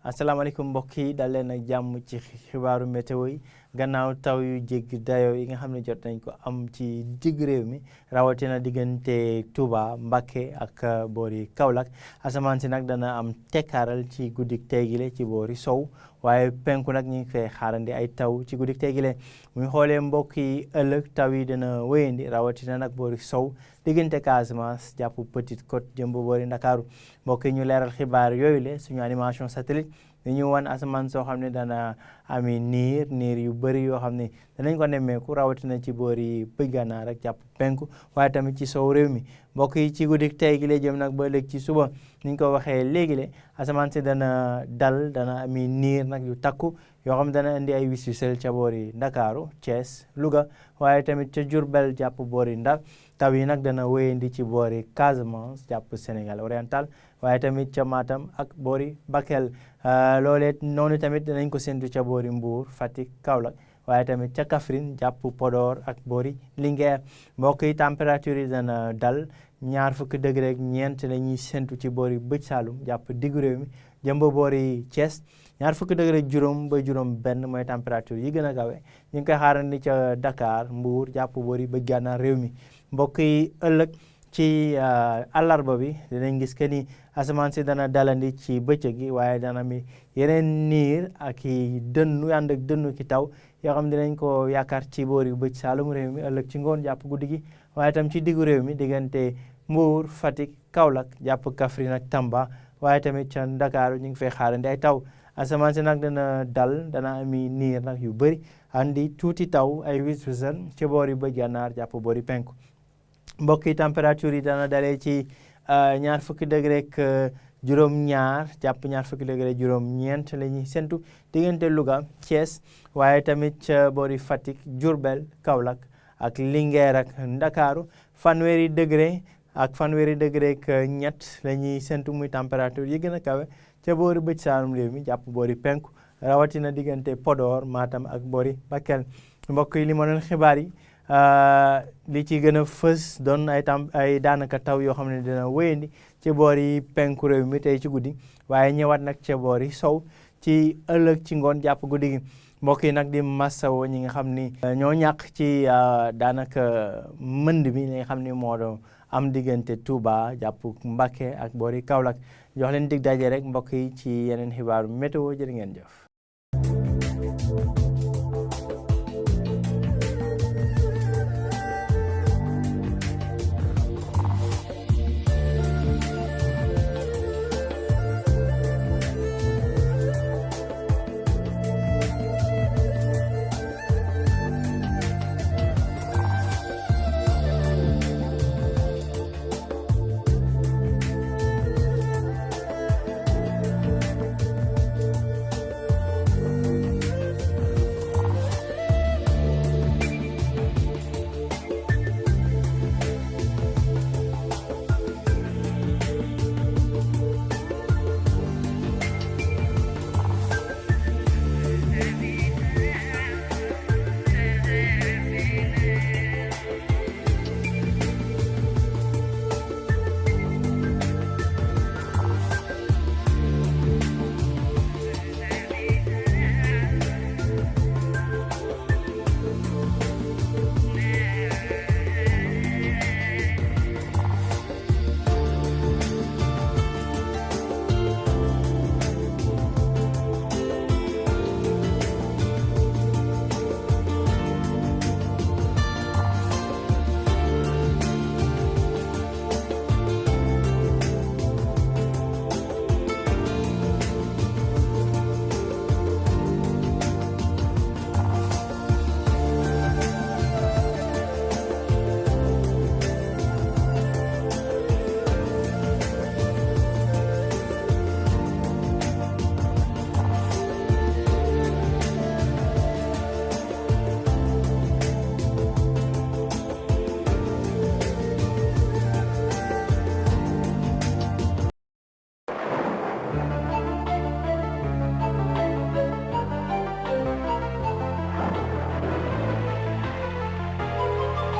asalaamaaleykum mbokk yi dal leen ak jàmm ci xibaaru météo yi gannaaw taw yu jéggi dayoo yi nga xam ne jot nañ ko am ci digg réew mi rawatina diggante Touba Mbacké ak boori Kaolack asamaan si nag dana am tekkaaral ci guddik tey gile ci boori sow waaye penku nag ñu ngi fay xaarandi ay taw ci guddik tey gile bu ñu xoolee mbokk yi ëllëg taw yi dana wéyandi rawatina nag boori sow diggante Casamance jàpp Petite Côte jëm ba boori Ndakaaru mbokk yi ñu leeral xibaar yooyu le suñu animation satellite dañu wan asamaan soo xam ne dana ami niir yu bëri yoo xam ne danañ ko nemmeeku rawatina ci boori bëj gànnaar rek jàpp penku waaye tamit ci sow réew mi mbokk yi ci guddik tey gi la jëm nag ba ëllëg ci suba ni ñu ko waxee léegi le asamaan si dana dana ami niir nag yu takku yoo xam ne dana indi ay wis wisel ca boori Ndakaaru Thiès Louga waaye tamit ca Diourbel jàpp boori Ndar taw yi nag dana wéyandi ci boori Casamance jàpp Sénégal oriental waaye tamit ca Matam ak boori Bakel loolee noonu tamit danañ ko séntu ca boori Mbour Fatick Kaolack waaye tamit ca Kaffrine jàpp Podor ak boori Linguère mbokk yi température yi dana dal 20 degré ak ñeent la ñuy séntu ci boori bëj Saalum jàpp diggu réew mi jëm ba boori Thiès 20 degré ak juróom ba juróom benn mooy température yi gën a kawe ñu ngi koy xaarandi ca Dakar Mbour jàpp boori bëj gànnaar réew mi mbokk yi ëllëg ci àllarba bi dinañ gis que ni asamaan si dana dalandi ci bëccëg gi waaye dana mi yeneen niir ak i dënnu ànd ak dënnu ki taw yoo xam dinañ ko yaakaar ci boori bëj Saalum réew mi ëllëg ci ngoon jàpp guddi gi waaye tam ci diggu réew mi diggante Mbour Fatick Kaolack jàpp Kaffrine ak Tamba waaye tamit ca Ndakaaru ñu ngi fay xaarandi ay taw asamaan si nag dana ami niir nag yu bëri andi tuuti taw ay wis wisal ci boori bëj gànnaar jàpp boori penku mbokk yi température yi dana dalee ci 20 degré ak juróom-ñaar jàpp 20 degré juróom-ñeent la ñuy séntu diggante Louga Thiès waaye tamit ca boori Fatick Diourbel Kaolack ak Linguère ak Ndakaaru fanweeri degré ak ñett la ñuy séntu muy température yi gën a kawe ca boori bëj Saalum réew mi jàpp boori penku rawatina diggante Podor Matam ak boori Bakel mbokk yi li ma doon xibaar yi li ci gën a fës doon ay daanaka taw yoo xam ne dina wéyandi ci boori penku réew mi tey ci guddi waaye ñëwaat nag ca boori sow ci ëllëg ci ngoon jàpp guddi gi mbokk yi nag di masawo ñi nga xam ni ñoo ñàkk ci daanaka mënd bi li nga xam ni moo doon am diggante Touba jàpp Mbacké ak boori Kaolack jox leen dig daje rek mbokk yi ci yeneen xibaaru météo jërë ngeen jëf